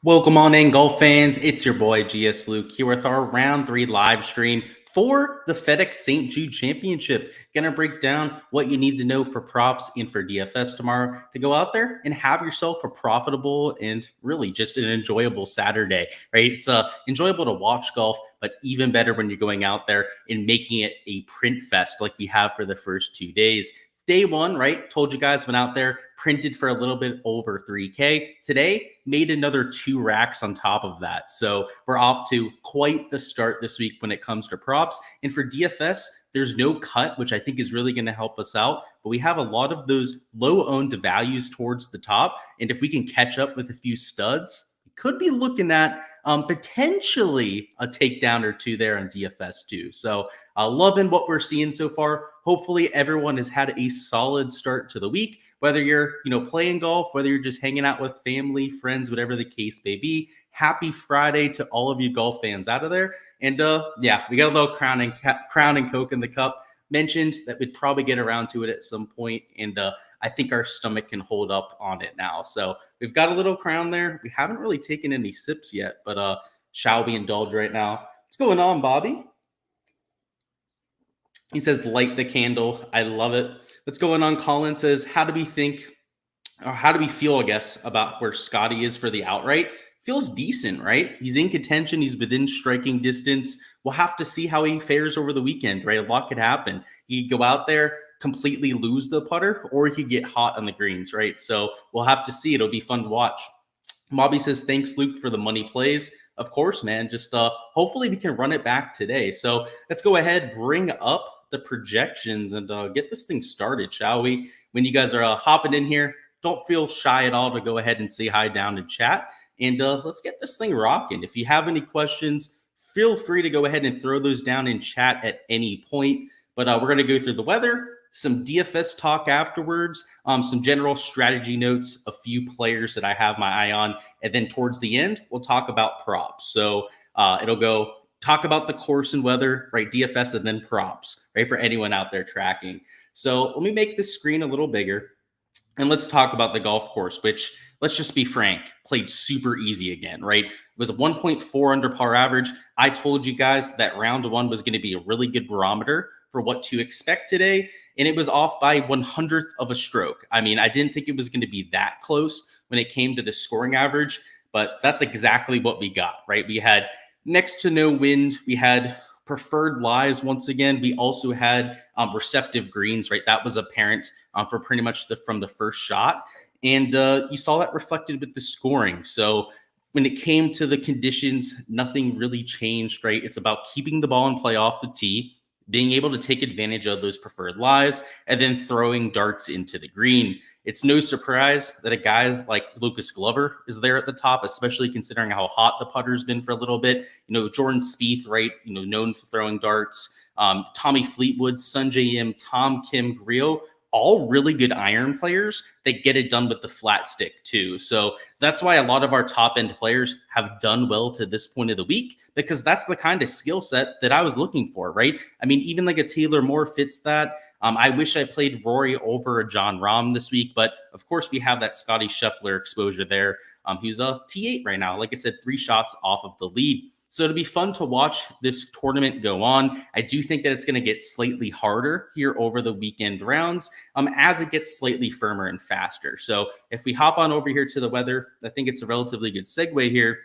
Welcome on in, golf fans. It's your boy Gsluke here with our round 3 live stream for the Fedex St. Jude Championship. Gonna break down what you need to know for props and for DFS tomorrow to go out there and have yourself a profitable and really just an enjoyable Saturday, right? It's enjoyable to watch golf, but even better when you're going out there and making it a print fest like we have for the first 2 days. Day one, right? Told you guys, went out there, printed for a little bit over 3K. Today, made another 2 racks on top of that. So we're off to quite the start this week when it comes to props. And for DFS, there's no cut, which I think is really going to help us out. But we have a lot of those low-owned values towards the top. And if we can catch up with a few studs, could be looking at potentially a takedown or two there on DFS too. So loving what we're seeing so far. Hopefully everyone has had a solid start to the week, whether you're playing golf, whether you're just hanging out with family, friends, whatever the case may be. Happy Friday to all of you golf fans out of there. And yeah, we got a little crown and Coke in the cup. Mentioned that we'd probably get around to it at some point, and I think our stomach can hold up on it now. So we've got a little crown there. We haven't really taken any sips yet, but shall we indulge right now? What's going on, Bobby? He says, light the candle. I love it. What's going on? Colin says, how do we feel, I guess, about where Scotty is for the outright? Feels decent, right? He's in contention. He's within striking distance. We'll have to see how he fares over the weekend, right? A lot could happen. He could go out there, completely lose the putter, or he could get hot on the greens, right? So we'll have to see. It'll be fun to watch. Bobby says, thanks, Luke, for the money plays. Of course, man. Just hopefully we can run it back today. So let's go ahead, bring up the projections, and get this thing started, shall we? When you guys are hopping in here, don't feel shy at all to go ahead and say hi down in chat. And let's get this thing rocking. If you have any questions, feel free to go ahead and throw those down in chat at any point. But we're going to go through the weather, some DFS talk afterwards, some general strategy notes, a few players that I have my eye on. And then towards the end, we'll talk about props. So it'll go talk about the course and weather, right? DFS and then props, right? For anyone out there tracking. So let me make this screen a little bigger. And let's talk about the golf course, which, let's just be frank, played super easy again, right? It was a 1.4 under par average. I told you guys that round one was going to be a really good barometer for what to expect today, and it was off by 100th of a stroke. I mean, I didn't think it was going to be that close when it came to the scoring average, but that's exactly what we got, right? We had next to no wind. We had preferred lies once again. We also had receptive greens, right? That was apparent for pretty much from the first shot. And you saw that reflected with the scoring. So when it came to the conditions, nothing really changed, right? It's about keeping the ball in play off the tee, being able to take advantage of those preferred lies, and then throwing darts into the green. It's no surprise that a guy like Lucas Glover is there at the top, especially considering how hot the putter's been for a little bit. Jordan Spieth, right? Known for throwing darts. Tommy Fleetwood, Sungjae Im, Tom Kim, Griot, all really good iron players that get it done with the flat stick too. So that's why a lot of our top end players have done well to this point of the week, because that's the kind of skill set that I was looking for, right? I mean, even like a Taylor Moore fits that. I wish I played Rory over a John Rahm this week, but of course we have that Scotty Scheffler exposure there. He's a T8 right now. Like I said, 3 shots off of the lead. So it'll be fun to watch this tournament go on. I do think that it's going to get slightly harder here over the weekend rounds as it gets slightly firmer and faster. So if we hop on over here to the weather, I think it's a relatively good segue here.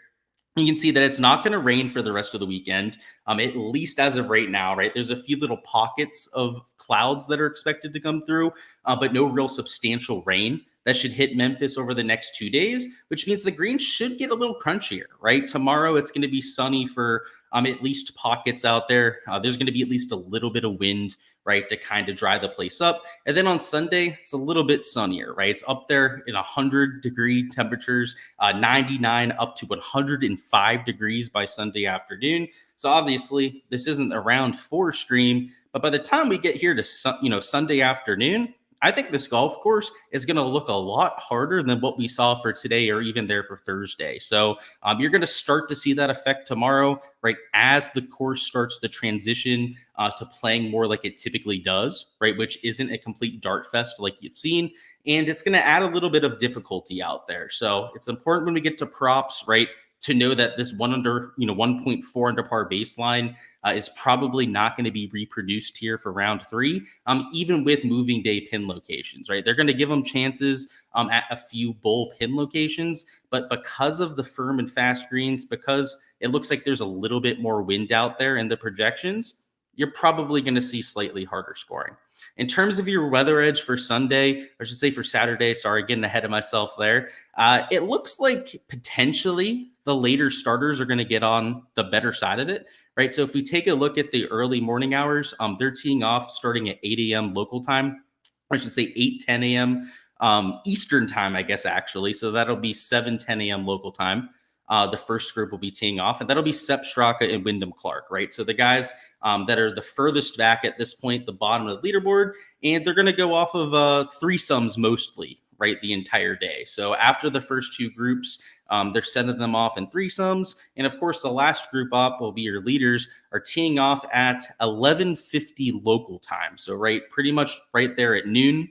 You can see that it's not going to rain for the rest of the weekend, at least as of right now, right? There's a few little pockets of clouds that are expected to come through, but no real substantial rain. That should hit Memphis over the next 2 days, which means the greens should get a little crunchier, right? Tomorrow, it's going to be sunny for at least pockets out there. There's going to be at least a little bit of wind, right, to kind of dry the place up. And then on Sunday, it's a little bit sunnier, right? It's up there in 100-degree temperatures, 99 up to 105 degrees by Sunday afternoon. So obviously, this isn't a round 4 stream, but by the time we get here to Sunday afternoon, I think this golf course is going to look a lot harder than what we saw for today or even there for Thursday. So you're going to start to see that effect tomorrow, right? As the course starts to transition to playing more like it typically does, right? Which isn't a complete dart fest like you've seen. And it's going to add a little bit of difficulty out there. So it's important when we get to props, right, to know that this 1.4 under par baseline is probably not going to be reproduced here for round 3, even with moving day pin locations, right? They're going to give them chances at a few bull pin locations, but because of the firm and fast greens, because it looks like there's a little bit more wind out there in the projections, you're probably going to see slightly harder scoring. In terms of your weather edge for Sunday, or I should say for Saturday, sorry, getting ahead of myself there, it looks like potentially the later starters are going to get on the better side of it, right? So if we take a look at the early morning hours, they're teeing off starting at 8 a.m. local time. I should say 8:10 a.m. Eastern time, I guess, actually. So that'll be 7:10 a.m. local time. The first group will be teeing off, and that'll be Sepp Straka and Wyndham Clark, right? So the guys that are the furthest back at this point, the bottom of the leaderboard, and they're going to go off of threesomes mostly, right, the entire day. So after the first 2 groups, they're sending them off in threesomes. And of course, the last group up will be your leaders are teeing off at 11:50 local time. So right, pretty much right there at noon.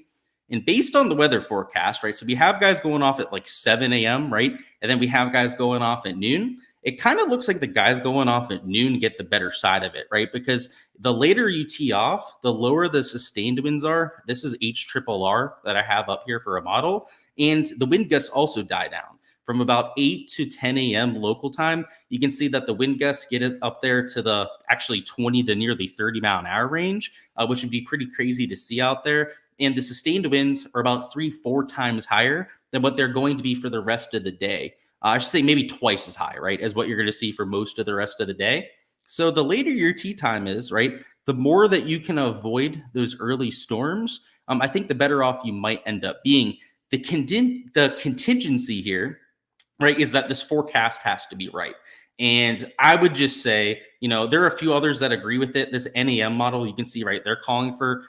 And based on the weather forecast, right, so we have guys going off at like 7 a.m., right? And then we have guys going off at noon. It kind of looks like the guys going off at noon get the better side of it, right? Because the later you tee off, the lower the sustained winds are. This is HRRR that I have up here for a model. And the wind gusts also die down. From about 8 to 10 a.m. local time, you can see that the wind gusts get it up there to the actually 20 to nearly 30 mile an hour range, which would be pretty crazy to see out there. And the sustained winds are about 3-4 times higher than what they're going to be for the rest of the day. I should say maybe twice as high, right, as what you're going to see for most of the rest of the day. So the later your tee time is, right, the more that you can avoid those early storms, I think the better off you might end up being. The contingency here, right, is that this forecast has to be right. And I would just say, there are a few others that agree with it. This NAM model, you can see, right, they're calling for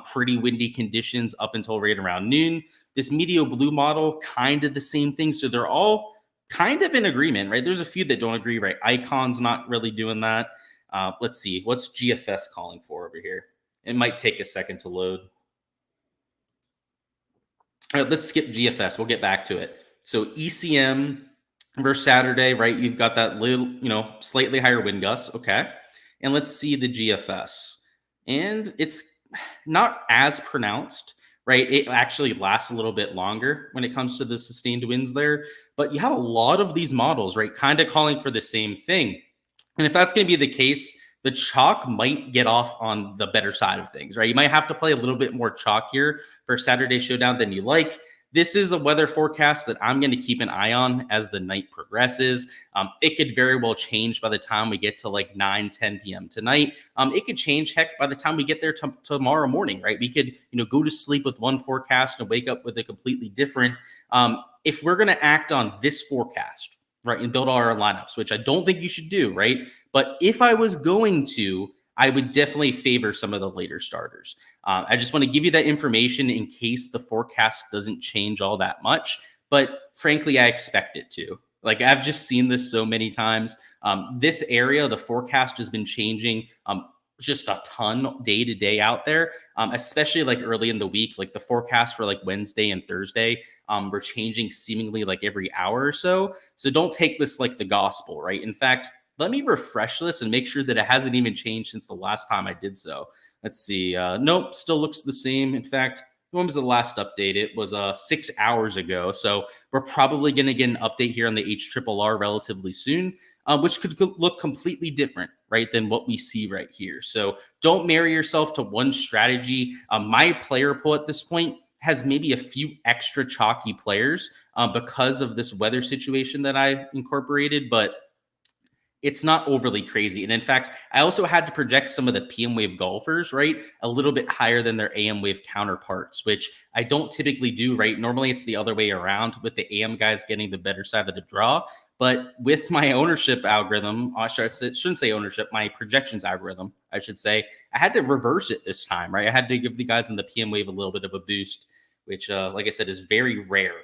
pretty windy conditions up until right around noon. This Meteo Blue model, kind of the same thing. So they're all kind of in agreement, right? There's a few that don't agree, right? Icon's not really doing that. Let's see. What's GFS calling for over here? It might take a second to load. All right, let's skip GFS. We'll get back to it. So ECM versus Saturday, right? You've got that little, slightly higher wind gusts. Okay. And let's see the GFS. And it's not as pronounced, right? It actually lasts a little bit longer when it comes to the sustained winds there. But you have a lot of these models, right, kind of calling for the same thing. And if that's going to be the case, the chalk might get off on the better side of things, right? You might have to play a little bit more chalk here for Saturday Showdown than you like. This is a weather forecast that I'm going to keep an eye on as the night progresses. It could very well change by the time we get to like 9-10 p.m. tonight. It could change, heck, by the time we get there tomorrow morning, right? We could, go to sleep with one forecast and wake up with a completely different. If we're going to act on this forecast, right, and build all our lineups, which I don't think you should do, right? But if I was going to, I would definitely favor some of the later starters. I just want to give you that information in case the forecast doesn't change all that much. But frankly, I expect it to. Like, I've just seen this so many times. This area, the forecast has been changing just a ton day to day out there, especially like early in the week. Like the forecast for like Wednesday and Thursday were changing seemingly like every hour or so. So don't take this like the gospel, right? In fact, let me refresh this and make sure that it hasn't even changed since the last time I did so. Let's see. Nope, still looks the same. In fact, when was the last update? It was 6 hours ago. So we're probably going to get an update here on the HRRR relatively soon, which could look completely different, right, than what we see right here. So don't marry yourself to one strategy. My player pool at this point has maybe a few extra chalky players because of this weather situation that I incorporated, but it's not overly crazy. And in fact, I also had to project some of the PM wave golfers, right, a little bit higher than their AM wave counterparts, which I don't typically do, right? Normally it's the other way around with the AM guys getting the better side of the draw. But with my ownership algorithm, shouldn't say ownership, my projections algorithm, I should say, I had to reverse it this time, right? I had to give the guys in the PM wave a little bit of a boost, which, like I said, is very rare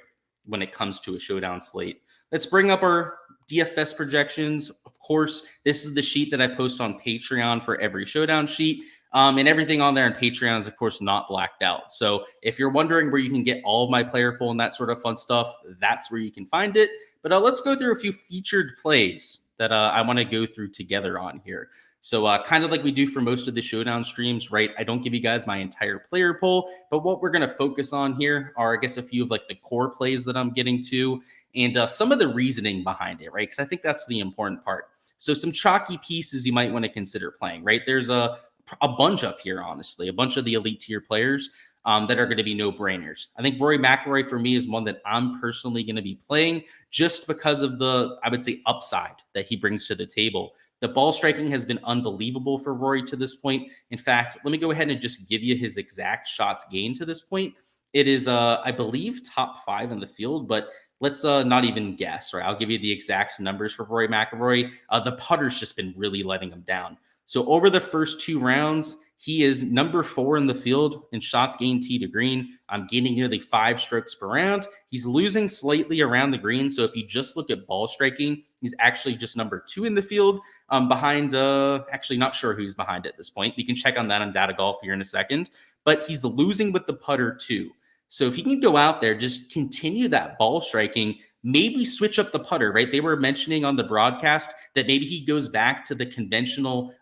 when it comes to a showdown slate. Let's bring up our DFS projections. Of course, this is the sheet that I post on Patreon for every showdown sheet. And everything on there on Patreon is, of course, not blacked out. So if you're wondering where you can get all of my player pool and that sort of fun stuff, that's where you can find it. But let's go through a few featured plays that I want to go through together on here. So kind of like we do for most of the showdown streams, right? I don't give you guys my entire player pool, but what we're going to focus on here are, I guess, a few of like the core plays that I'm getting to and some of the reasoning behind it, right? Because I think that's the important part. So some chalky pieces you might want to consider playing, right? There's a bunch up here, honestly, a bunch of the elite tier players that are going to be no-brainers. I think Rory McIlroy for me is one that I'm personally going to be playing just because of the, I would say, upside that he brings to the table. The ball striking has been unbelievable for Rory to this point. In fact, let me go ahead and just give you his exact shots gained to this point. It is, I believe, top 5 in the field, but let's not even guess, right? I'll give you the exact numbers for Rory McIlroy. The putter's just been really letting him down. So over the first 2 rounds, he is number 4 in the field in shots gained tee to green. I'm gaining nearly 5 strokes per round. He's losing slightly around the green. So if you just look at ball striking, he's actually just number 2 in the field behind, actually not sure who's behind at this point. You can check on that on Data Golf here in a second. But he's losing with the putter too. So if he can go out there, just continue that ball striking, maybe switch up the putter, right? They were mentioning on the broadcast that maybe he goes back to the conventional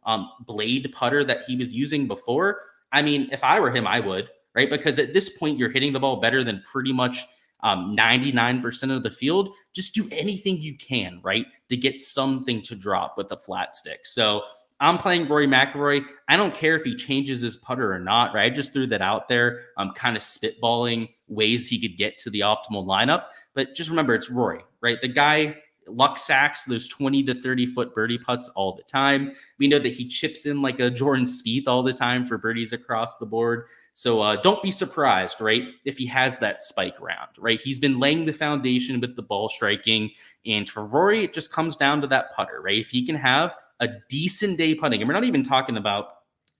blade putter that he was using before. I mean, if I were him, I would, right? Because at this point, you're hitting the ball better than pretty much 99% of the field. Just do anything you can, right, to get something to drop with the flat stick. So I'm playing Rory McIlroy. I don't care if he changes his putter or not, right? I just threw that out there. I'm kind of spitballing ways he could get to the optimal lineup. But just remember, it's Rory, right? The guy luck sacks those 20 to 30 foot birdie putts all the time. We know that he chips in like a Jordan Spieth all the time for birdies across the board. So don't be surprised, right, if he has that spike round, right? He's been laying the foundation with the ball striking. And for Rory, it just comes down to that putter, right? If he can have a decent day putting, and we're not even talking about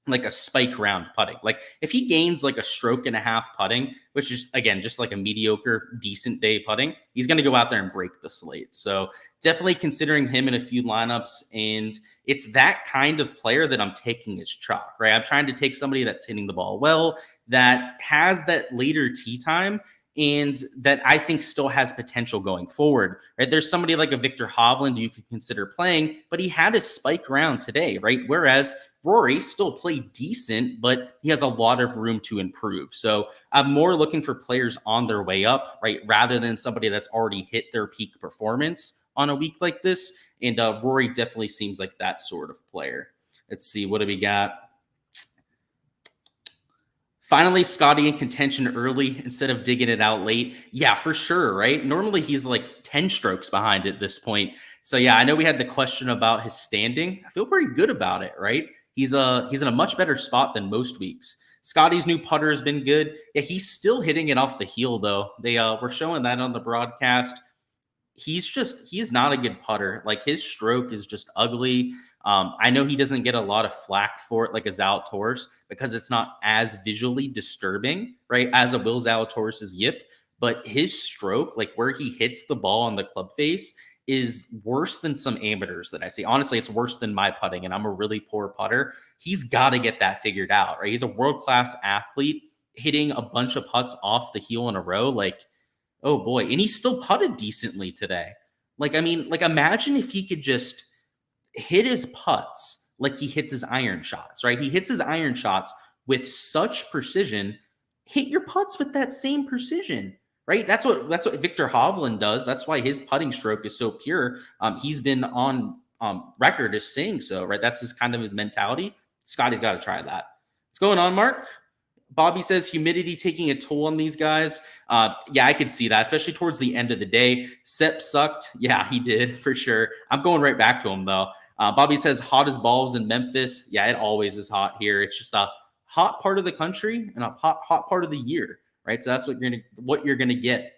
like a spike round putting. Like if he gains like a stroke and a half putting, which is again just like a mediocre, decent day putting, he's going to go out there and break the slate. So definitely considering him in a few lineups. And it's that kind of player that I'm taking as chalk, right? I'm trying to take somebody that's hitting the ball well, that has that later tee time, and that I think still has potential going forward, right? There's somebody like a Victor Hovland you could consider playing, but he had a spike round today, right? Whereas Rory still played decent, but he has a lot of room to improve. So I'm more looking for players on their way up, right? Rather than somebody that's already hit their peak performance on a week like this. And Rory definitely seems like that sort of player. Let's see, what do we got? Finally, Scotty in contention early instead of digging it out late. Yeah, for sure, right? Normally he's like 10 strokes behind at this point. So yeah, I know we had the question about his standing. I feel pretty good about it, right? He's in a much better spot than most weeks. Scotty's new putter has been good. Yeah, he's still hitting it off the heel though. They were showing that on the broadcast. He is not a good putter. Like his stroke is just ugly. I know he doesn't get a lot of flack for it like a Zalatoris because it's not as visually disturbing, right, as a Will Zalatoris's yip. But his stroke, like where he hits the ball on the club face, is worse than some amateurs that I see. Honestly, it's worse than my putting, and I'm a really poor putter. He's got to get that figured out, right? He's a world-class athlete hitting a bunch of putts off the heel in a row. Like, oh boy. And he still putted decently today. Like, I mean, like imagine if he could just hit his putts like he hits his iron shots, right? He hits his iron shots with such precision. Hit your putts with that same precision, right? That's what Victor Hovland does. That's why his putting stroke is so pure. He's been on record as saying so, right? That's his kind of his mentality. Scotty's got to try that. What's going on, Mark? Bobby says humidity taking a toll on these guys. Yeah, I could see that, especially towards the end of the day. Sepp sucked. Yeah, he did for sure. I'm going right back to him though. Bobby says hot as balls in Memphis. Yeah, it always is hot here. It's just a hot part of the country and a hot part of the year, right? So that's what you're gonna get.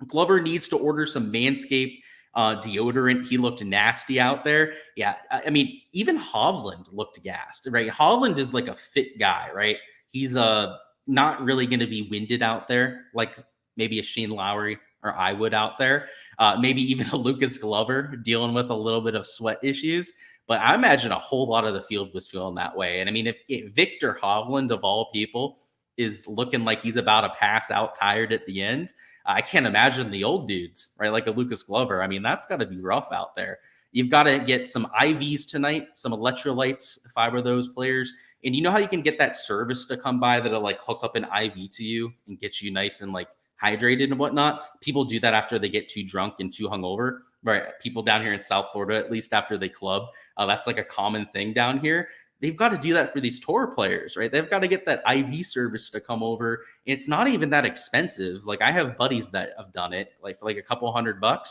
Glover needs to order some Manscaped. deodorant. He looked nasty out there. Yeah, I mean, even Hovland looked gassed, right? Hovland is like a fit guy, right? He's not really going to be winded out there like maybe a Shane Lowry or I would out there. Maybe even a Lucas Glover dealing with a little bit of sweat issues. But I imagine a whole lot of the field was feeling that way. And I mean, if Victor Hovland, of all people, is looking like he's about to pass out tired at the end, I can't imagine the old dudes, right? Like a Lucas Glover. I mean, that's got to be rough out there. You've got to get some IVs tonight, some electrolytes, if I were those players. And you know how you can get that service to come by that'll like hook up an IV to you and get you nice and like hydrated and whatnot? People do that after they get too drunk and too hungover, right? People down here in South Florida, at least after they club, that's like a common thing down here. They've got to do that for these tour players, right? They've got to get that IV service to come over. It's not even that expensive. Like I have buddies that have done it like for like a couple $100,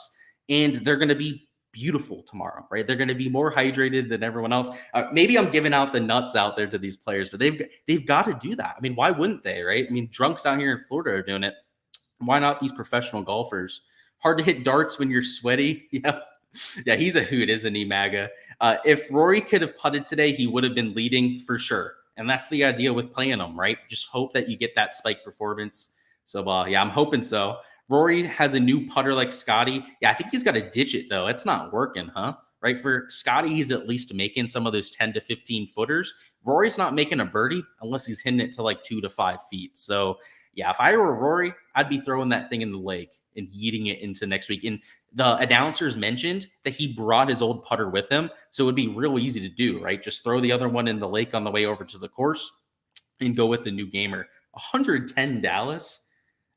and they're going to be beautiful tomorrow, right? They're going to be more hydrated than everyone else. Maybe I'm giving out the nuts out there to these players, but they've got to do that. I mean, why wouldn't they, right? I mean, drunks out here in Florida are doing it. Why not these professional golfers? Hard to hit darts when you're sweaty. Yeah. Yeah, he's a hoot, isn't he, MAGA? If Rory could have putted today, he would have been leading for sure. And that's the idea with playing him, right? Just hope that you get that spike performance. So, yeah, I'm hoping so. Rory has a new putter like Scotty. Yeah, I think he's got to ditch it, though. It's not working, huh? Right? For Scotty, he's at least making some of those 10 to 15 footers. Rory's not making a birdie unless he's hitting it to like 2 to 5 feet. So, yeah, if I were Rory, I'd be throwing that thing in the lake and yeeting it into next week. And the announcers mentioned that he brought his old putter with him. So it would be real easy to do, right? Just throw the other one in the lake on the way over to the course and go with the new gamer. 110 Dallas.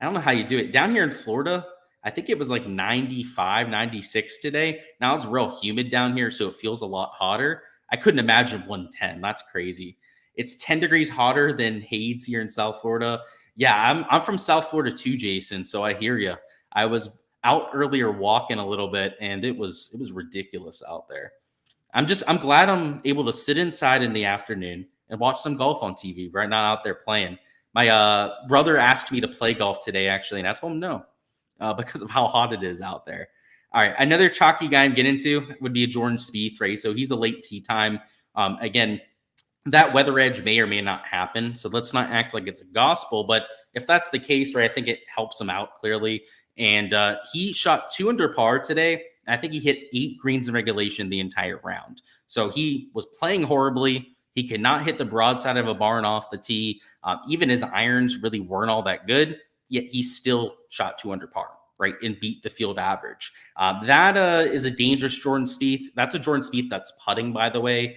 I don't know how you do it. Down here in Florida, I think it was like 95, 96 today. Now it's real humid down here, so it feels a lot hotter. I couldn't imagine 110. That's crazy. It's 10 degrees hotter than Hades here in South Florida. Yeah, I'm from South Florida too, Jason, so I hear you. I was out earlier walking a little bit, and it was ridiculous out there. I'm glad I'm able to sit inside in the afternoon and watch some golf on TV, right? Not out there playing. My brother asked me to play golf today, actually, and I told him no because of how hot it is out there. All right, another chalky guy I'm getting to would be a Jordan Spieth, right? So he's a late tee time. Again, that weather edge may or may not happen, so let's not act like it's a gospel. But if that's the case, right, I think it helps him out clearly. And he shot 2 under par today. I think he hit 8 greens in regulation the entire round. So he was playing horribly. He could not hit the broadside of a barn off the tee. Even his irons really weren't all that good, yet he still shot 2 under par, right, and beat the field average. That is a dangerous Jordan Spieth. That's a Jordan Spieth that's putting, by the way.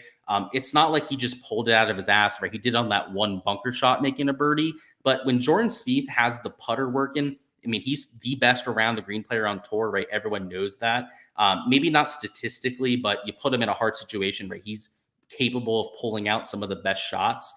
It's not like he just pulled it out of his ass, right? He did on that one bunker shot making a birdie. But when Jordan Spieth has the putter working, I mean, he's the best around the green player on tour, right? Everyone knows that. Maybe not statistically, but you put him in a hard situation, right? He's capable of pulling out some of the best shots.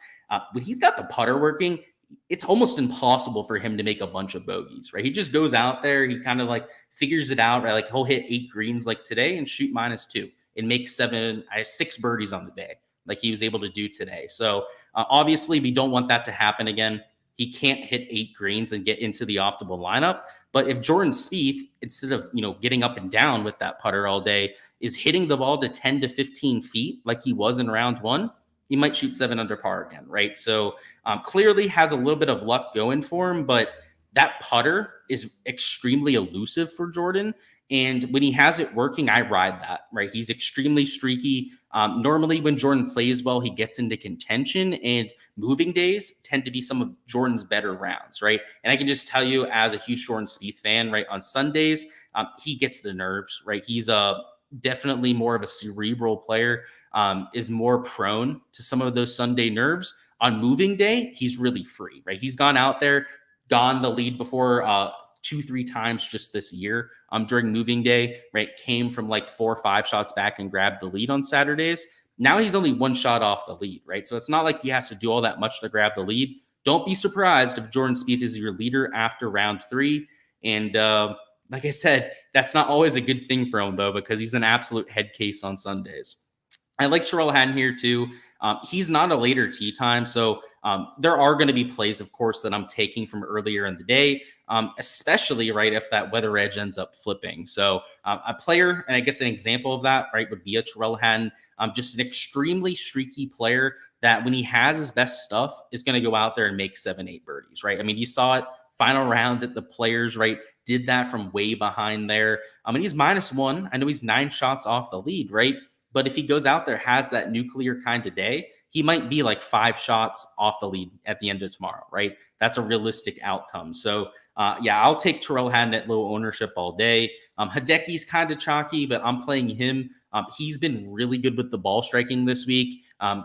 When he's got the putter working, it's almost impossible for him to make a bunch of bogeys, right? He just goes out there, he kind of like figures it out, right? Like he'll hit 8 greens like today and shoot -2 and make 6 birdies on the day, like he was able to do today. So obviously we don't want that to happen again. He can't hit 8 greens and get into the optimal lineup. But if Jordan Spieth, instead of getting up and down with that putter all day, is hitting the ball to 10 to 15 feet like he was in round 1, he might shoot 7 under par again, right? So clearly has a little bit of luck going for him, but that putter is extremely elusive for Jordan. And when he has it working, I ride that, right? He's extremely streaky. Normally when Jordan plays well, he gets into contention, and moving days tend to be some of Jordan's better rounds, right? And I can just tell you as a huge Jordan Spieth fan, right, on Sundays, he gets the nerves, right? He's definitely more of a cerebral player, is more prone to some of those Sunday nerves. On moving day, he's really free, right? He's gone out there, gone the lead before 2-3 times just this year during moving day, right? Came from like 4 or 5 shots back and grabbed the lead on Saturdays. Now he's only 1 shot off the lead, right? So it's not like he has to do all that much to grab the lead. Don't be surprised if Jordan Spieth is your leader after round 3. And like I said, that's not always a good thing for him, though, because he's an absolute head case on Sundays. I like Sherrell Hatton here, too. He's not a later tee time, so There are going to be plays, of course, that I'm taking from earlier in the day, especially right if that weather edge ends up flipping. So a player, and I guess an example of that, right, would be a Terrell Hatton, just an extremely streaky player that when he has his best stuff is going to go out there and make 7-8 birdies, right? I mean, you saw it final round at the Players, right? Did that from way behind there. I mean, he's -1. I know he's 9 shots off the lead, right? But if he goes out there, has that nuclear kind of day, he might be like 5 shots off the lead at the end of tomorrow, right? That's a realistic outcome. So, yeah, I'll take Terrell Hatton at low ownership all day. Hideki's kind of chalky, but I'm playing him. He's been really good with the ball striking this week.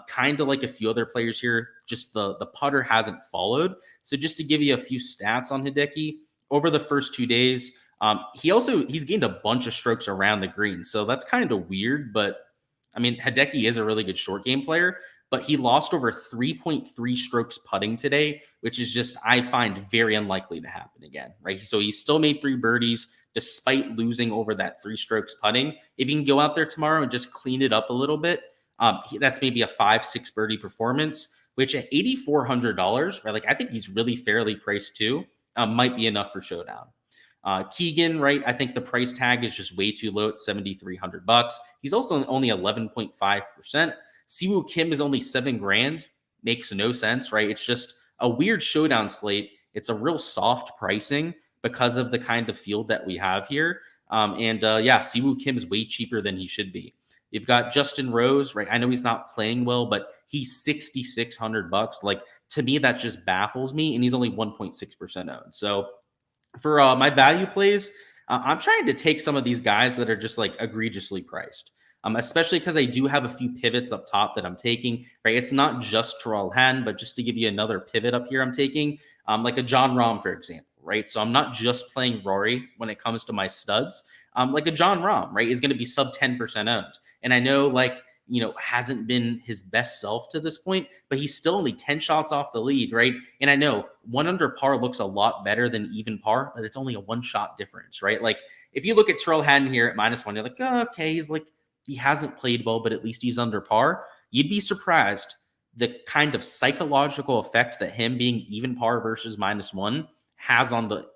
Kind of like a few other players here, just the putter hasn't followed. So just to give you a few stats on Hideki, over the first 2 days, he's gained a bunch of strokes around the green. So that's kind of weird, but I mean, Hideki is a really good short game player, but he lost over 3.3 strokes putting today, which is just, I find, very unlikely to happen again, right? So he still made 3 birdies despite losing over that 3 strokes putting. If he can go out there tomorrow and just clean it up a little bit, that's maybe a 5-6 birdie performance, which at $8,400, right? Like, I think he's really fairly priced too, might be enough for Showdown. Keegan, right? I think the price tag is just way too low at $7,300. He's also only 11.5%. Siwoo Kim is only $7,000. Makes no sense, right? It's just a weird Showdown slate. It's a real soft pricing because of the kind of field that we have here. Yeah, Siwoo Kim is way cheaper than he should be. You've got Justin Rose, right? I know he's not playing well, but he's $6,600. Like, to me, that just baffles me, and he's only 1.6% owned. So for my value plays, I'm trying to take some of these guys that are just like egregiously priced, especially because I do have a few pivots up top that I'm taking, right? It's not just Terrell Hatton, but just to give you another pivot up here, I'm taking like a John Rahm, for example, right? So I'm not just playing Rory when it comes to my studs. Like a John Rahm, right, is going to be sub 10% owned. And I know, like, hasn't been his best self to this point, but he's still only 10 shots off the lead, right? And I know 1 under par looks a lot better than even par, but it's only a 1-shot difference, right? Like, if you look at Terrell Hatton here at -1, you're like, oh, okay, he hasn't played well, but at least he's under par. You'd be surprised the kind of psychological effect that him being even par versus -1 has on the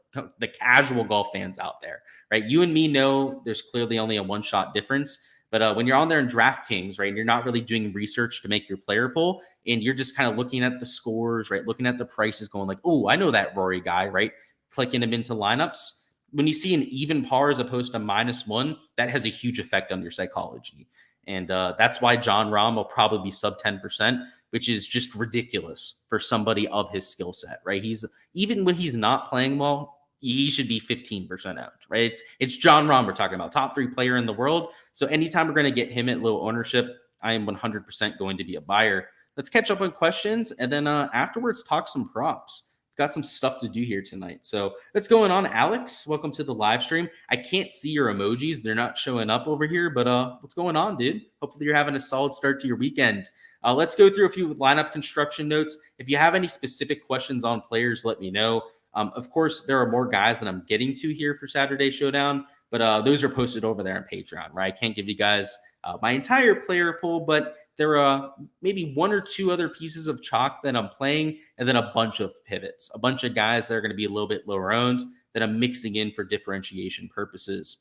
casual golf fans out there, right? You and me know there's clearly only a 1-shot difference. But when you're on there in Draftkings, right, and you're not really doing research to make your player pool, and you're just kind of looking at the scores, right, looking at the prices, going like, oh, I know that Rory guy, right, clicking him into lineups. When you see an even par as opposed to -1, that has a huge effect on your psychology. And that's why John Rahm will probably be sub 10%, which is just ridiculous for somebody of his skill set, right? Even when he's not playing well, he should be 15% owned, right? It's John Rahm we're talking about, top 3 player in the world. So anytime we're going to get him at low ownership, I am 100% going to be a buyer. Let's catch up on questions, and then afterwards talk some props. Got some stuff to do here tonight. So what's going on, Alex? Welcome to the live stream. I can't see your emojis. They're not showing up over here, but what's going on, dude? Hopefully you're having a solid start to your weekend. Let's go through a few lineup construction notes. If you have any specific questions on players, let me know. Of course, there are more guys that I'm getting to here for Saturday Showdown, but those are posted over there on Patreon, right? I can't give you guys my entire player pool, but there are maybe 1 or 2 other pieces of chalk that I'm playing, and then a bunch of pivots, a bunch of guys that are going to be a little bit lower owned that I'm mixing in for differentiation purposes.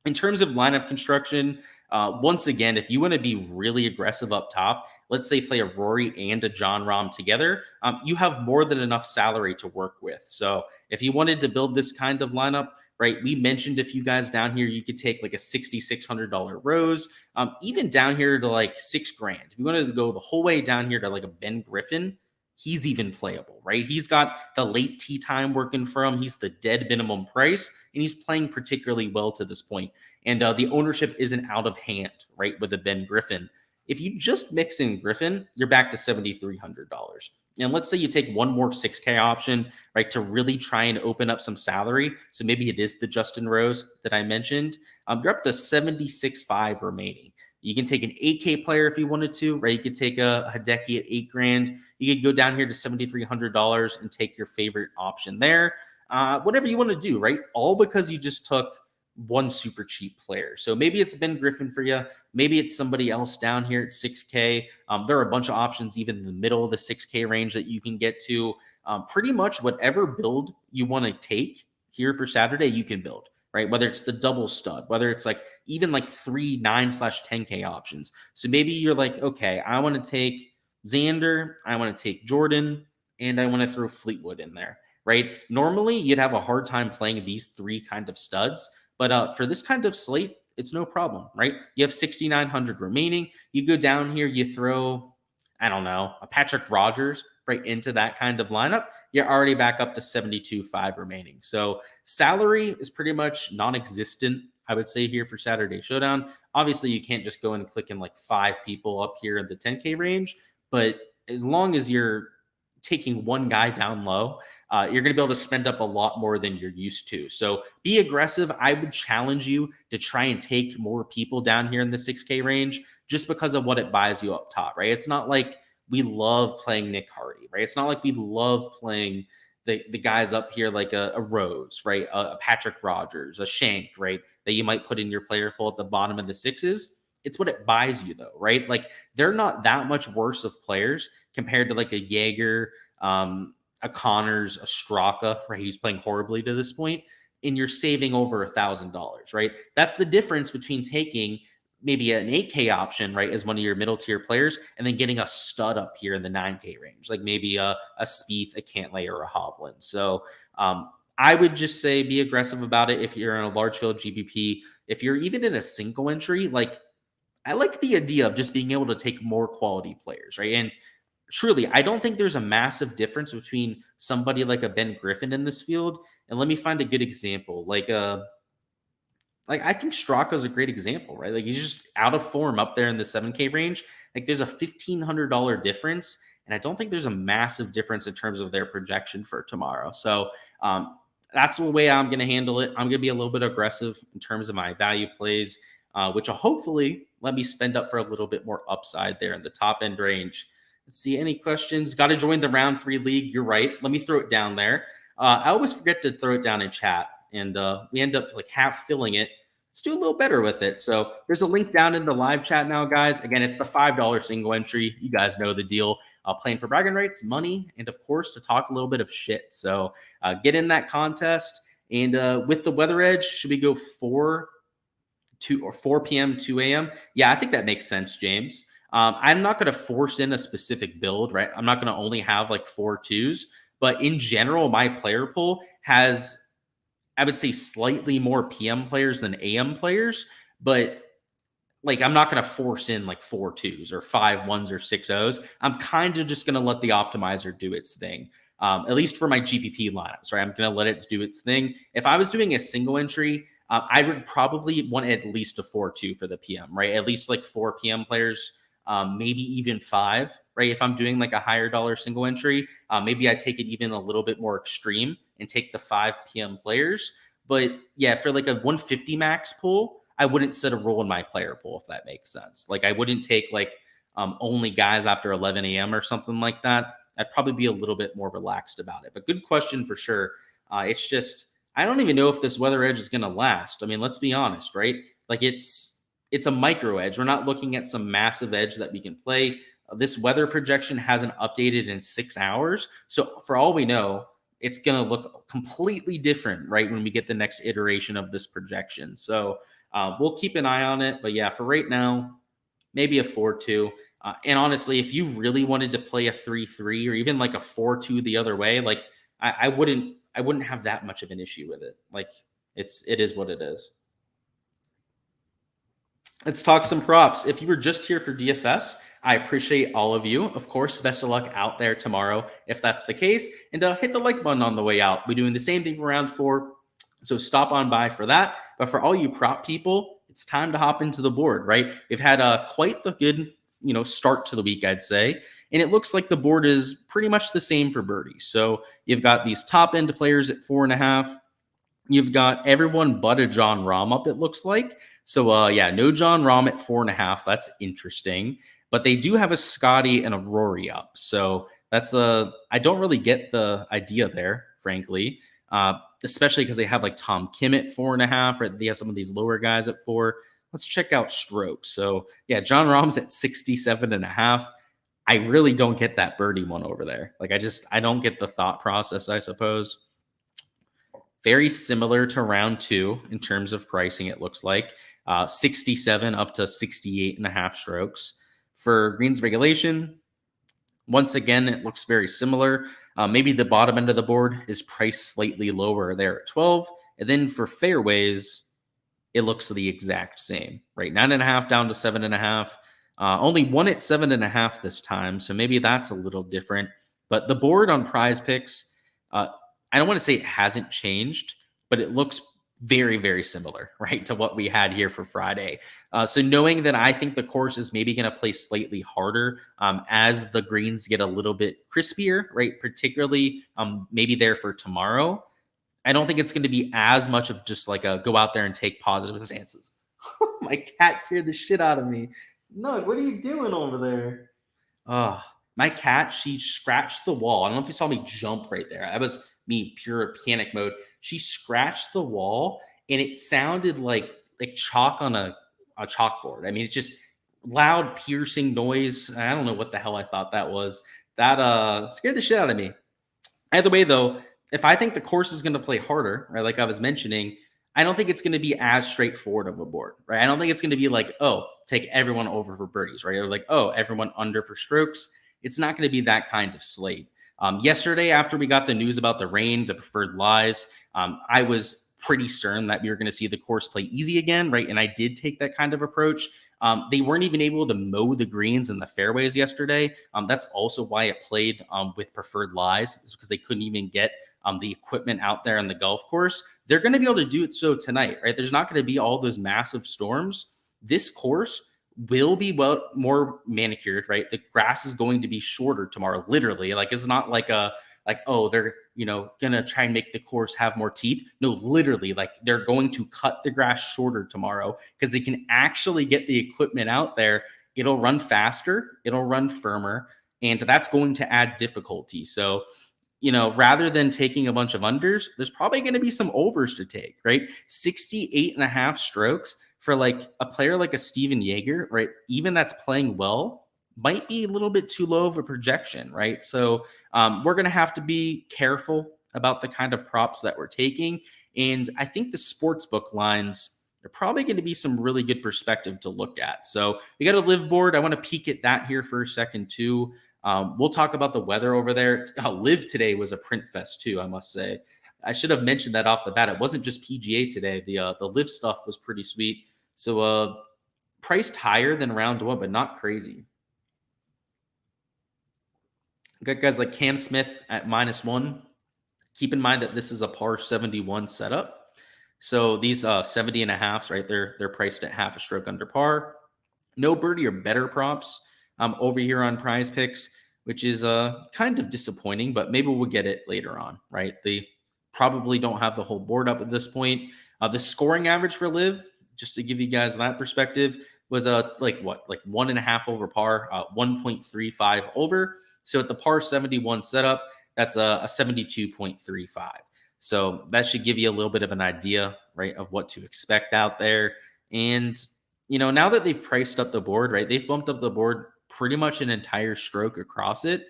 In terms of lineup construction, once again, if you want to be really aggressive up top, let's say play a Rory and a John Rahm together, you have more than enough salary to work with. So if you wanted to build this kind of lineup, right, we mentioned a few guys down here. You could take like a $6,600 Rose, even down here to like $6,000. If you wanted to go the whole way down here to like a Ben Griffin, he's even playable, right? He's got the late tee time working for him. He's the dead minimum price, and he's playing particularly well to this point. And the ownership isn't out of hand, right, with the Ben Griffin. If you just mix in Griffin, you're back to $7,300. And let's say you take one more 6K option, right, to really try and open up some salary. So maybe it is the Justin Rose that I mentioned. You're up to 76.5 remaining. You can take an 8K player if you wanted to, right? You could take a Hideki at $8,000. You could go down here to $7,300 and take your favorite option there. Whatever you want to do, right? All because you just took one super cheap player. So maybe it's Ben Griffin for you. Maybe it's somebody else down here at 6K. There are a bunch of options even in the middle of the 6K range that you can get to. Pretty much whatever build you want to take here for Saturday, you can build, right? Whether it's the double stud, whether it's like even like 3 9/10K options. So maybe you're like, okay, I want to take Xander, I want to take Jordan, and I want to throw Fleetwood in there, right? Normally, you'd have a hard time playing these 3 kind of studs, but for this kind of slate, it's no problem, right? You have 6,900 remaining. You go down here, you throw, I don't know, a Patrick Rogers right into that kind of lineup. You're already back up to 72.5 remaining. So salary is pretty much non-existent, I would say, here for Saturday Showdown. Obviously, you can't just go and click in like 5 people up here in the 10K range, but as long as you're taking one guy down low, you're going to be able to spend up a lot more than you're used to. So be aggressive. I would challenge you to try and take more people down here in the 6K range just because of what it buys you up top, right? It's not like we love playing Nick Hardy, right? It's not like we love playing the guys up here like a Rose, right? A Patrick Rogers, a Shank, right? That you might put in your player pool at the bottom of the 6s. It's what it buys you though, right? Like they're not that much worse of players compared to like a Jaeger, a Connors, a Straka, right? He's playing horribly to this point, and you're saving over $1,000, right? That's the difference between taking maybe an 8K option, right, as one of your middle tier players, and then getting a stud up here in the 9K range, like maybe a Spieth, a Cantlay, or a Hovland. So I would just say be aggressive about it if you're in a large field GPP. If you're even in a single entry, like I like the idea of just being able to take more quality players, right? And truly, I don't think there's a massive difference between somebody like a Ben Griffin in this field. And let me find a good example. Like I think Straka is a great example, right? Like he's just out of form up there in the 7K range. Like there's a $1,500 difference. And I don't think there's a massive difference in terms of their projection for tomorrow. So that's the way I'm going to handle it. I'm going to be a little bit aggressive in terms of my value plays, which will hopefully let me spend up for a little bit more upside there in the top end range. Let's see, any questions? Got to join the round 3 league. You're right. Let me throw it down there. I always forget to throw it down in chat, and we end up like half filling it. Let's do a little better with it. So there's a link down in the live chat now, guys. Again, it's the $5 single entry. You guys know the deal. Playing for bragging rights, money, and of course to talk a little bit of shit. So get in that contest. And with the weather edge, should we go 4 p.m., 2 a.m.? Yeah, I think that makes sense, James. I'm not going to force in a specific build, right? I'm not going to only have like 4 2s, but in general, my player pool has, I would say, slightly more PM players than AM players, but like I'm not going to force in like 4 2s or 5 1s or 6 0s. I'm kind of just going to let the optimizer do its thing. At least for my GPP lineups, right? I'm going to let it do its thing. If I was doing a single entry, I would probably want at least a 4-2 for the PM, right? At least like 4 PM players, maybe even 5, right? If I'm doing like a higher dollar single entry, maybe I take it even a little bit more extreme and take the 5 PM players. But yeah, for like a 150 max pool, I wouldn't set a rule in my player pool, if that makes sense. Like I wouldn't take like only guys after 11 a.m. or something like that. I'd probably be a little bit more relaxed about it. But good question for sure. It's just, I don't even know if this weather edge is going to last. I mean, let's be honest, right? Like it's a micro edge. We're not looking at some massive edge that we can play. This weather projection hasn't updated in 6 hours. So for all we know, it's going to look completely different, right, when we get the next iteration of this projection. So we'll keep an eye on it. But yeah, for right now, maybe a 4-2. And honestly, if you really wanted to play a 3-3 or even like a 4-2 the other way, like I wouldn't have that much of an issue with it. Like it is what it is. Let's talk some props. If you were just here for DFS, I appreciate all of you. Of course, best of luck out there tomorrow if that's the case. And hit the like button on the way out. We're doing the same thing for round 4. So stop on by for that. But for all you prop people, it's time to hop into the board, right? We've had quite the good start to the week, I'd say. And it looks like the board is pretty much the same for birdies. So you've got these top end players at 4.5. You've got everyone but a John Rahm up, it looks like. So yeah, no John Rahm at 4.5. That's interesting. But they do have a Scotty and a Rory up. So that's I don't really get the idea there, frankly. The especially because they have like Tom Kim at 4.5, right? They have some of these lower guys at 4. Let's check out strokes. So yeah, John Rahm's at 67.5. I really don't get that birdie one over there. Like I don't get the thought process, I suppose. Very similar to round 2 in terms of pricing, it looks like. 67 up to 68.5 strokes. For greens regulation, once again, it looks very similar. Maybe the bottom end of the board is priced slightly lower there at 12. And then for fairways, it looks the exact same, right? 9.5 down to 7.5. Only one at 7.5 this time, so maybe that's a little different. But the board on Prize Picks, I don't want to say it hasn't changed, but it looks very, very similar, right, to what we had here for Friday. So knowing that I think the course is maybe going to play slightly harder as the greens get a little bit crispier, right, particularly maybe there for tomorrow, I don't think it's going to be as much of just like a go out there and take positive stances. My cat scared the shit out of me. No, what are you doing over there? Oh, my cat, she scratched the wall. I don't know if you saw me jump right there. That was me, pure panic mode. She scratched the wall and it sounded like chalk on a chalkboard. I mean, it's just loud, piercing noise. I don't know what the hell I thought that was. That scared the shit out of me. Either way, though, if I think the course is going to play harder, right, like I was mentioning, I don't think it's going to be as straightforward of a board, right? I don't think it's going to be like, oh, take everyone over for birdies, right? Or like, oh, everyone under for strokes. It's not going to be that kind of slate. Yesterday, after we got the news about the rain, the preferred lies, I was pretty certain that we were going to see the course play easy again, right? And I did take that kind of approach. They weren't even able to mow the greens and the fairways yesterday. That's also why it played with preferred lies, is because they couldn't even get the equipment out there on the golf course. They're going to be able to do it so tonight, right? There's not going to be all those massive storms. This course will be more manicured, right? The grass is going to be shorter tomorrow, literally. Like it's not like oh, they're gonna try and make the course have more teeth. No, literally, like they're going to cut the grass shorter tomorrow because they can actually get the equipment out there. It'll run faster, it'll run firmer, and that's going to add difficulty. So rather than taking a bunch of unders, there's probably going to be some overs to take, right? 68.5 strokes for like a player like a Steven Yeager, right? Even that's playing well might be a little bit too low of a projection, right? So we're going to have to be careful about the kind of props that we're taking. And I think the sportsbook lines are probably going to be some really good perspective to look at. So we got a live board. I want to peek at that here for a second too. We'll talk about the weather over there. Live today was a print fest too, I must say. I should have mentioned that off the bat. It wasn't just PGA today. The live stuff was pretty sweet. So priced higher than round 1, but not crazy. Got guys like Cam Smith at -1. Keep in mind that this is a par 71 setup. So these 70.5s, right? They're priced at half a stroke under par. No birdie or better props over here on Prize Picks, which is kind of disappointing, but maybe we'll get it later on, right? They probably don't have the whole board up at this point. The scoring average for Live, just to give you guys that perspective, was like 1.5 over par, 1.35 over. So at the par 71 setup, that's a 72.35. So that should give you a little bit of an idea, right, of what to expect out there. And now that they've priced up the board, right, they've bumped up the board pretty much an entire stroke across it.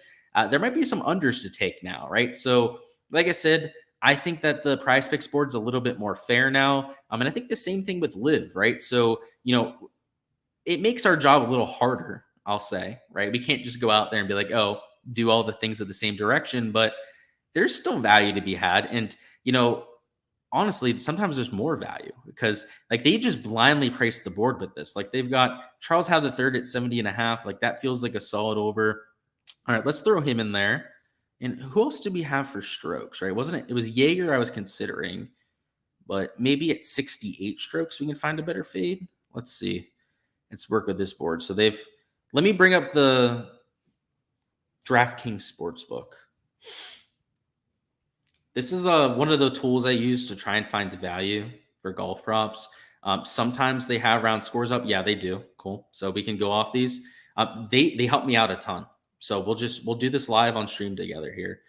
There might be some unders to take now, right? So like I said, I think that the Prize Picks board's a little bit more fair now. And I think the same thing with Live, right? So, it makes our job a little harder, I'll say, right? We can't just go out there and be like, oh, do all the things in the same direction, but there's still value to be had. And, honestly, sometimes there's more value because like they just blindly price the board with this. Like they've got Charles Howe the third at 70.5. Like that feels like a solid over. All right, let's throw him in there. And who else did we have for strokes, right? Wasn't it? It was Yeager I was considering, but maybe at 68 strokes we can find a better fade. Let's see. Let's work with this board. So let me bring up the DraftKings Sportsbook. This is one of the tools I use to try and find value for golf props. Sometimes they have round scores up. Yeah, they do. Cool. So we can go off these. They help me out a ton. So we'll do this live on stream together here.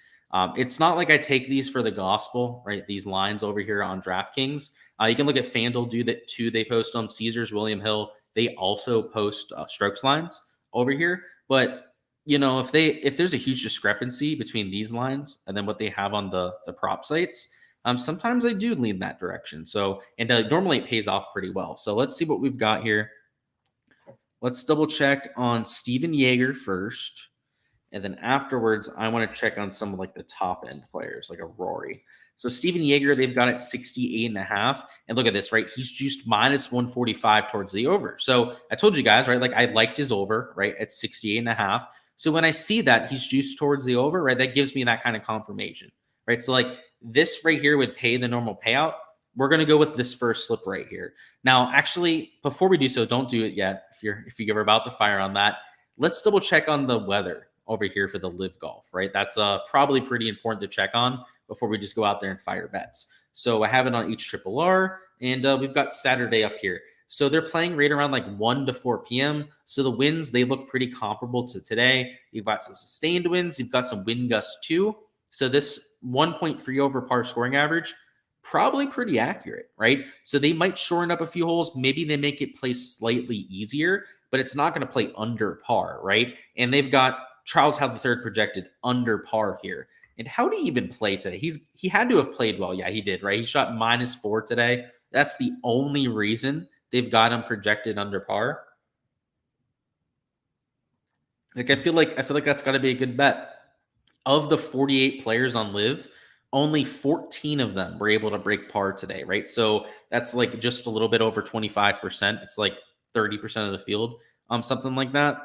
It's not like I take these for the gospel, right? These lines over here on DraftKings. You can look at FanDuel, do that too. They post them. Caesars, William Hill, they also post strokes lines over here. But if there's a huge discrepancy between these lines and then what they have on the prop sites, sometimes I do lean that direction. So, and normally it pays off pretty well. So let's see what we've got here. Let's double check on Steven Yeager first. And then afterwards, I want to check on some of like the top end players, like a Rory. So Steven Yeager, they've got it 68.5. And look at this, right? He's juiced minus 145 towards the over. So I told you guys, right? Like I liked his over, right? At 68.5. So when I see that he's juiced towards the over, right? That gives me that kind of confirmation, right? So like this right here would pay the normal payout. We're going to go with this first slip right here. Now, actually, before we do so, don't do it yet. If you're about to fire on that, let's double check on the weather over here for the live golf, right? That's probably pretty important to check on before we just go out there and fire bets. So I have it on each triple R, and we've got Saturday up here. So they're playing right around like 1 to 4 p.m. So the winds, they look pretty comparable to today. You've got some sustained winds. You've got some wind gusts too. So this 1.3 over par scoring average, probably pretty accurate, right? So they might shorten up a few holes. Maybe they make it play slightly easier, but it's not going to play under par, right? And they've got Charles Howell III projected under par here. And how did he even play today? He had to have played well. Yeah, he did, right? He shot -4 today. That's the only reason they've got him projected under par. Like I feel like that's got to be a good bet. Of the 48 players on Live, only 14 of them were able to break par today, right? So that's like just a little bit over 25%. It's like 30% of the field, something like that.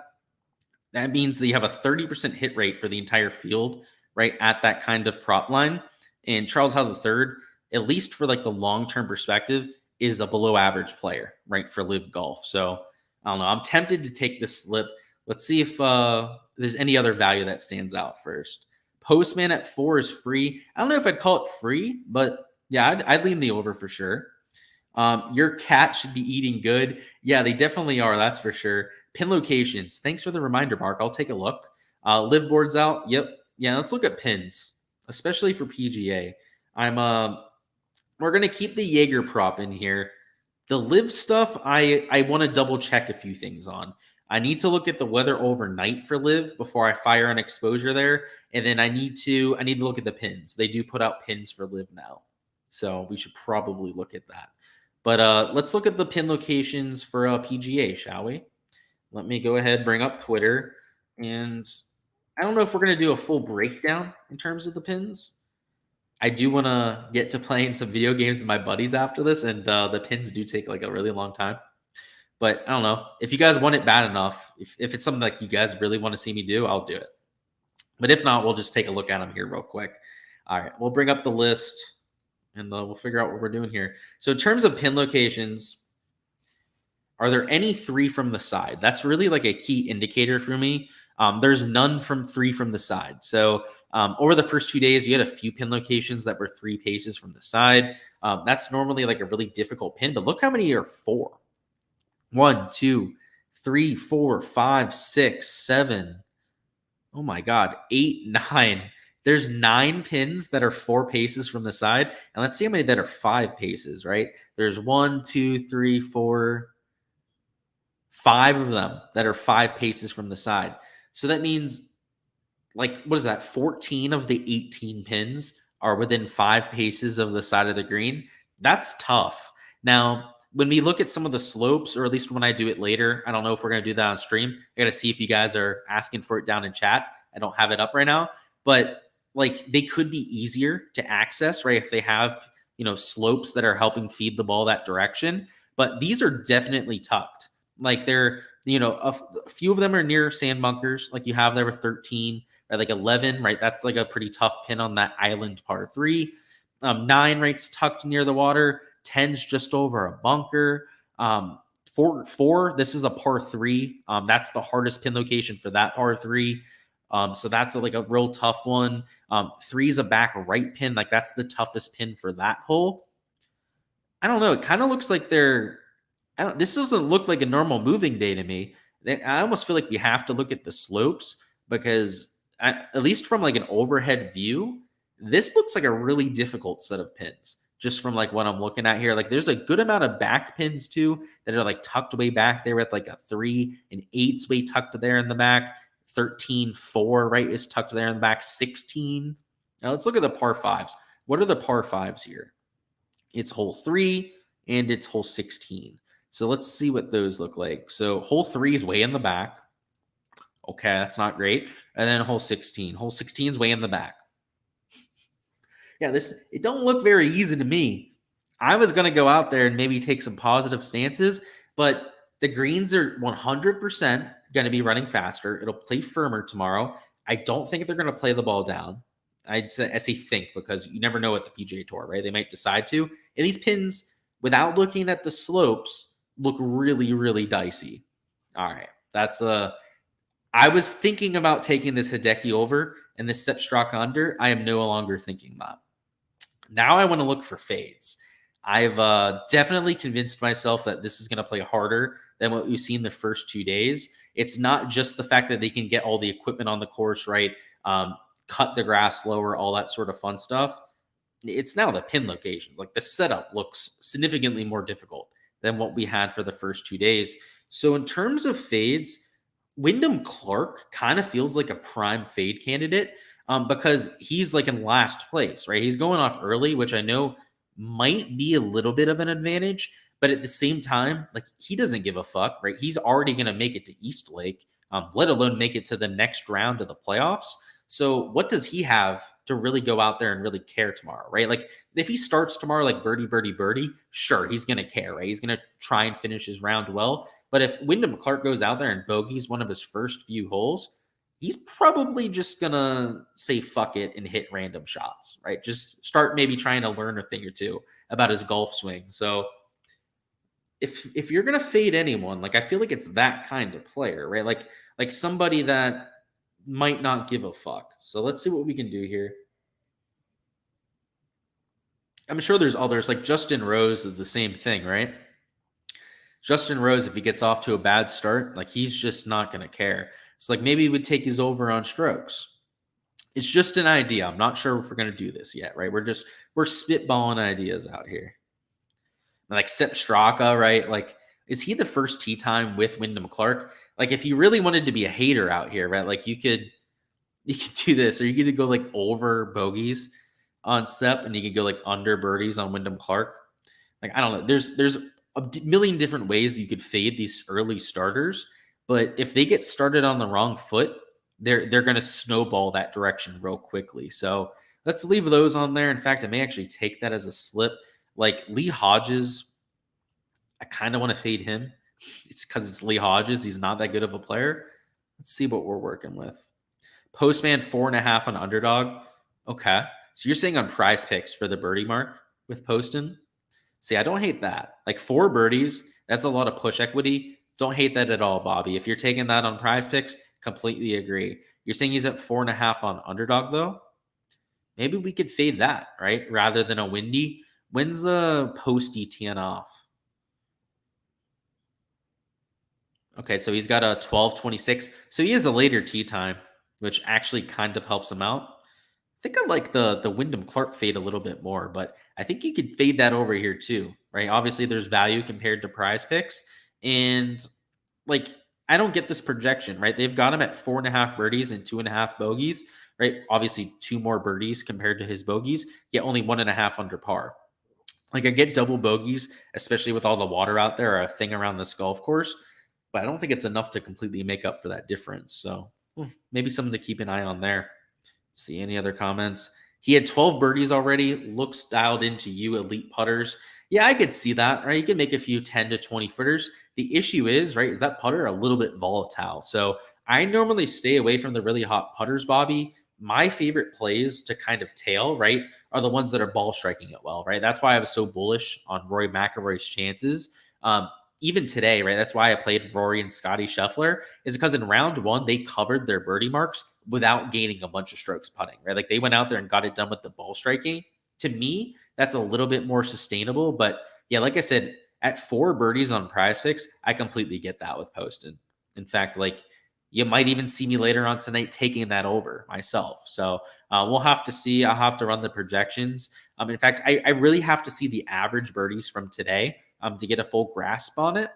That means that you have a 30% hit rate for the entire field, right, at that kind of prop line. And Charles Howell III, at least for like the long-term perspective, is a below average player, right, for live golf. So I don't know. I'm tempted to take this slip. Let's see if there's any other value that stands out first. Postman at 4 is free. I don't know if I'd call it free, but yeah, I'd lean the over for sure. Your cat should be eating good. Yeah, they definitely are. That's for sure. Pin locations. Thanks for the reminder, Mark. I'll take a look. Live boards out. Yep. Yeah, let's look at pins, especially for PGA. We're gonna keep the Jaeger prop in here. The live stuff, I want to double check a few things on. I need to look at the weather overnight for live before I fire an exposure there, and then I need to look at the pins. They do put out pins for live now, so we should probably look at that. But let's look at the pin locations for PGA, shall we? Let me go ahead, bring up Twitter. And I don't know if we're going to do a full breakdown in terms of the pins. I do want to get to playing some video games with my buddies after this. And the pins do take like a really long time. But I don't know. If you guys want it bad enough, if it's something like you guys really want to see me do, I'll do it. But if not, we'll just take a look at them here real quick. All right. We'll bring up the list. And we'll figure out what we're doing here. So in terms of pin locations, are there any 3 from the side? That's really like a key indicator for me. There's none from 3 from the side. So over the first 2 days, you had a few pin locations that were 3 paces from the side. That's normally like a really difficult pin, but look how many are 4. 1, 2, 3, 4, 5, 6, 7. Oh my God, 8, 9. There's 9 pins that are 4 paces from the side. And let's see how many that are 5 paces, right? There's 1, 2, 3, 4, 5 of them that are 5 paces from the side. So that means, like, what is that? 14 of the 18 pins are within 5 paces of the side of the green. That's tough. Now, when we look at some of the slopes, or at least when I do it later, I don't know if we're going to do that on stream. I got to see if you guys are asking for it down in chat. I don't have it up right now. But like they could be easier to access, right? If they have, slopes that are helping feed the ball that direction. But these are definitely tucked. Like they're, a few of them are near sand bunkers, like you have there with 13, or like 11, right? That's like a pretty tough pin on that island par 3. 9, right's tucked near the water. 10's just over a bunker. 4, this is a par 3. That's the hardest pin location for that par 3. So that's like a real tough one. 3 is a back right pin. Like that's the toughest pin for that hole. I don't know. It kind of looks like this doesn't look like a normal moving day to me. I almost feel like we have to look at the slopes because at least from like an overhead view, this looks like a really difficult set of pins. Just from like what I'm looking at here, like there's a good amount of back pins too that are like tucked way back there with like a 3 and 8's way tucked there in the back. 13-4, right, is tucked there in the back. 16. Now let's look at the par fives. What are the par fives here? It's hole 3 and it's hole 16. So let's see what those look like. So hole 3 is way in the back. Okay, that's not great. And then hole 16. Hole 16 is way in the back. Yeah, it don't look very easy to me. I was going to go out there and maybe take some positive stances, but the greens are 100% going to be running faster. It'll play firmer tomorrow. I don't think they're going to play the ball down. I say think because you never know at the PGA Tour, right? They might decide to. And these pins, without looking at the slopes, look really, really dicey. All right, I was thinking about taking this Hideki over and this Sepp Straka under. I am no longer thinking that. Now I want to look for fades. I've definitely convinced myself that this is going to play harder than what we've seen the first 2 days. It's not just the fact that they can get all the equipment on the course right, cut the grass lower, all that sort of fun stuff. It's now the pin locations. Like the setup looks significantly more difficult than what we had for the first 2 days. So in terms of fades, Wyndham Clark kind of feels like a prime fade candidate because he's like in last place, right? He's going off early, which I know might be a little bit of an advantage, but at the same time, like he doesn't give a fuck, right? He's already going to make it to East Lake, let alone make it to the next round of the playoffs. So what does he have to really go out there and really care tomorrow, right? Like if he starts tomorrow like birdie, sure, he's going to care, right? He's going to try and finish his round well. But if Wyndham Clark goes out there and bogeys one of his first few holes, he's probably just going to say fuck it and hit random shots, right? Just start maybe trying to learn a thing or two about his golf swing. So if you're going to fade anyone, like I feel like it's that kind of player, right? Like somebody that might not give a fuck. So let's see what we can do here. I'm sure there's others like Justin Rose is the same thing, right? Justin Rose, if he gets off to a bad start, like he's just not going to care. So like maybe he would take his over on strokes. It's just an idea. I'm not sure if we're going to do this yet, right? We're spitballing ideas out here. Like Sepp Straka, right? Like, is he the first tee time with Wyndham Clark? Like, if you really wanted to be a hater out here, right? Like, you could do this, or you could go like over bogeys on Sepp, and you could go like under birdies on Wyndham Clark. Like, I don't know. There's a million different ways you could fade these early starters, but if they get started on the wrong foot, they're going to snowball that direction real quickly. So let's leave those on there. In fact, I may actually take that as a slip. Like Lee Hodges, I kind of want to fade him. It's because it's Lee Hodges. He's not that good of a player. Let's see what we're working with. Postman 4.5 on Underdog. Okay. So you're saying on Prize Picks for the birdie mark with Poston? See, I don't hate that. Like 4 birdies, that's a lot of push equity. Don't hate that at all, Bobby. If you're taking that on Prize Picks, completely agree. You're saying he's at 4.5 on Underdog, though? Maybe we could fade that, right? Rather than a windy. When's the Posty teeing off? Okay, so he's got a 12:26. So he has a later tee time, which actually kind of helps him out. I think I like the Wyndham Clark fade a little bit more, but I think you could fade that over here too, right? Obviously, there's value compared to Prize Picks. And like, I don't get this projection, right? They've got him at 4.5 birdies and 2.5 bogeys, right? Obviously, 2 more birdies compared to his bogeys, yet only 1.5 under par. Like, I get double bogeys, especially with all the water out there, are a thing around this golf course, but I don't think it's enough to completely make up for that difference. So maybe something to keep an eye on there. Let's see any other comments. He had 12 birdies already. Looks dialed into you, elite putters. Yeah, I could see that, right? You can make a few 10 to 20 footers. The issue is, right, is that putter a little bit volatile. So I normally stay away from the really hot putters, Bobby. My favorite plays to kind of tail, right, are the ones that are ball striking it well, right? That's why I was so bullish on Rory McIlroy's chances. Even today, right? That's why I played Rory and Scotty Scheffler, is because in round 1, they covered their birdie marks without gaining a bunch of strokes putting, right? Like they went out there and got it done with the ball striking. To me, that's a little bit more sustainable. But yeah, like I said, at 4 birdies on Prize Picks, I completely get that with Poston. In fact, like you might even see me later on tonight taking that over myself. So we'll have to see. I'll have to run the projections. In fact, I really have to see the average birdies from today to get a full grasp on it.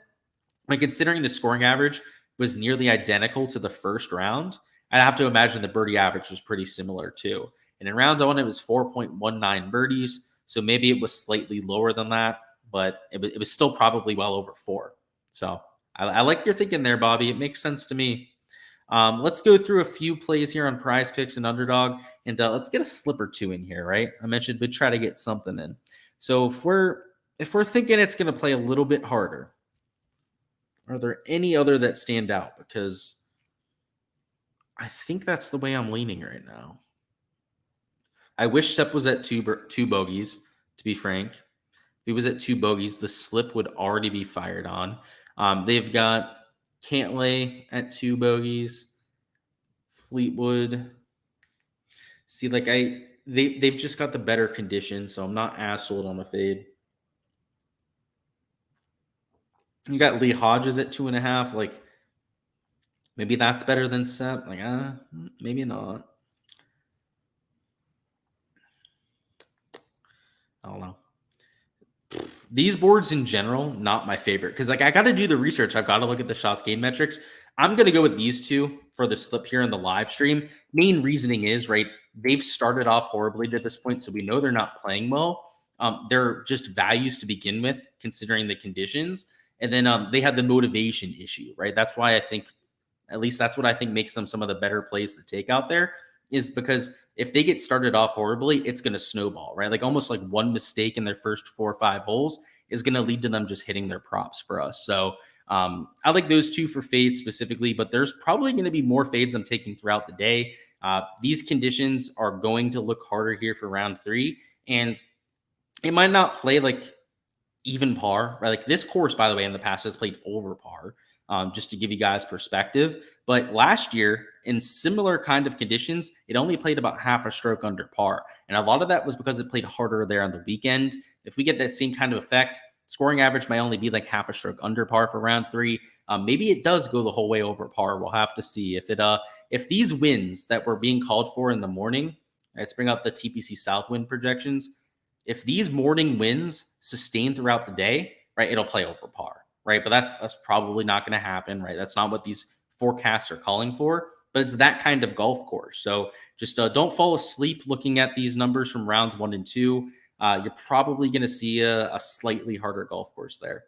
Like, considering the scoring average was nearly identical to the first round, I have to imagine the birdie average was pretty similar too. And in round one, it was 4.19 birdies. So maybe it was slightly lower than that, but it was still probably well over 4. So I like your thinking there, Bobby. It makes sense to me. Let's go through a few plays here on Prize Picks and Underdog, and let's get a slip or two in here, right? I mentioned we'd try to get something in. So if we're thinking it's going to play a little bit harder, are there any other that stand out? Because I think that's the way I'm leaning right now. I wish Sepp was at two bogeys, to be frank. If he was at 2 bogeys, the slip would already be fired on. They've got Cantlay at 2 bogeys, Fleetwood. See, like they've just got the better conditions, so I'm not as sold on a fade. You got Lee Hodges at 2.5. Like, maybe that's better than Sepp. Like, maybe not. I don't know. These boards in general, not my favorite. Because, like, I got to do the research. I've got to look at the shots gained metrics. I'm going to go with these two for the slip here in the live stream. Main reasoning is, right, they've started off horribly to this point, so we know they're not playing well. They're just values to begin with, considering the conditions. And then they had the motivation issue, right? That's why I think, at least that's what I think makes them some of the better plays to take out there, is because if they get started off horribly, it's going to snowball, right? Like, almost like one mistake in their first 4 or 5 holes is going to lead to them just hitting their props for us. So I like those two for fades specifically, but there's probably going to be more fades I'm taking throughout the day. These conditions are going to look harder here for round 3, and it might not play like even par, right? Like, this course, by the way, in the past has played over par. Just to give you guys perspective. But last year, in similar kind of conditions, it only played about half a stroke under par. And a lot of that was because it played harder there on the weekend. If we get that same kind of effect, scoring average might only be like half a stroke under par for round 3. Maybe it does go the whole way over par. We'll have to see. If these wins that were being called for in the morning, let's bring up the TPC Southwind projections. If these morning wins sustain throughout the day, right, it'll play over par. Right. But that's probably not going to happen. Right. That's not what these forecasts are calling for. But it's that kind of golf course. So just don't fall asleep looking at these numbers from rounds 1 and 2. You're probably going to see a slightly harder golf course there.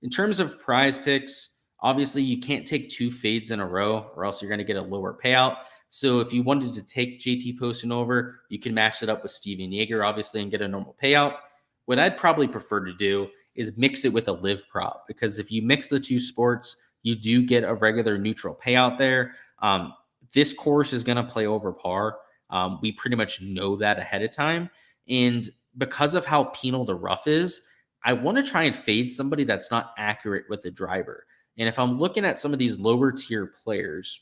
In terms of prize picks, obviously you can't take 2 fades in a row, or else you're going to get a lower payout. So if you wanted to take JT Poston over, you can match it up with Steven Yeager, obviously, and get a normal payout. What I'd probably prefer to do is mix it with a live prop, because if you mix the 2 sports, you do get a regular neutral payout there. This course is going to play over par. We pretty much know that ahead of time. And because of how penal the rough is, I want to try and fade somebody that's not accurate with the driver. And if I'm looking at some of these lower tier players,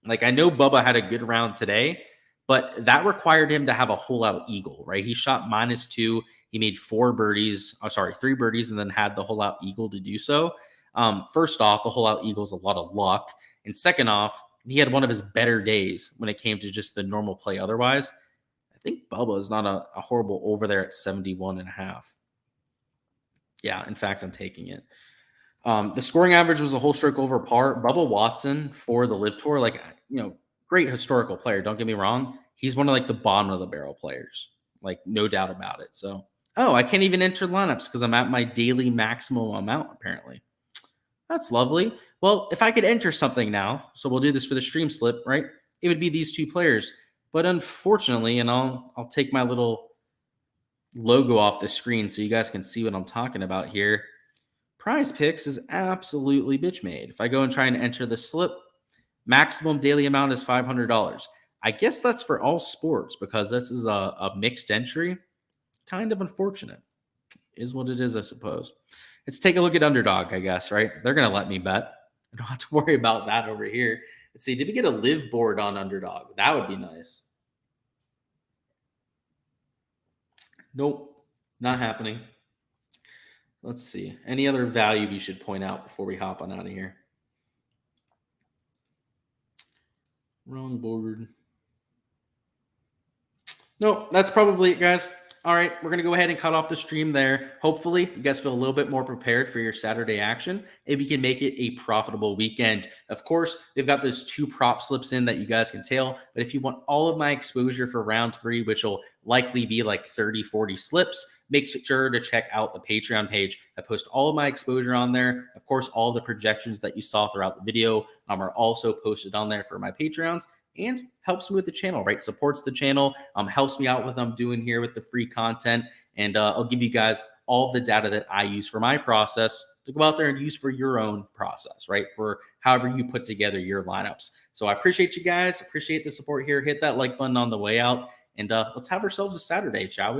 like, I know Bubba had a good round today, but that required him to have a hole out eagle, right? He shot -2. He made 3 birdies, and then had the hole out eagle to do so. First off, the hole out eagle is a lot of luck. And second off, he had one of his better days when it came to just the normal play otherwise. I think Bubba is not a horrible over there at 71.5. Yeah, in fact, I'm taking it. The scoring average was a whole stroke over par. Bubba Watson for the Live Tour, like, great historical player. Don't get me wrong. He's one of, like, the bottom of the barrel players, like, no doubt about it. So, I can't even enter lineups because I'm at my daily maximum amount, apparently. That's lovely. Well, if I could enter something now, so we'll do this for the stream slip, right? It would be these 2 players. But unfortunately, and I'll take my little logo off the screen so you guys can see what I'm talking about here. Prize Picks is absolutely bitch made. If I go and try and enter the slip, maximum daily amount is $500. I guess that's for all sports, because this is a mixed entry. Kind of unfortunate. Is what it is, I suppose. Let's take a look at Underdog, I guess, right? They're going to let me bet. I don't have to worry about that over here. Let's see. Did we get a live board on Underdog? That would be nice. Nope. Not happening. Let's see. Any other value we should point out before we hop on out of here? Wrong board. No, that's probably it, guys. All right, we're going to go ahead and cut off the stream there. Hopefully, you guys feel a little bit more prepared for your Saturday action. Maybe you can make it a profitable weekend. Of course, they've got those 2 prop slips in that you guys can tail. But if you want all of my exposure for round 3, which will likely be like 30, 40 slips, make sure to check out the Patreon page. I post all of my exposure on there. Of course, all the projections that you saw throughout the video are also posted on there for my Patreons. And helps me with the channel, right? Supports the channel, helps me out with what I'm doing here with the free content. And I'll give you guys all the data that I use for my process to go out there and use for your own process, right? For however you put together your lineups. So I appreciate you guys. Appreciate the support here. Hit that like button on the way out. And let's have ourselves a Saturday, shall we?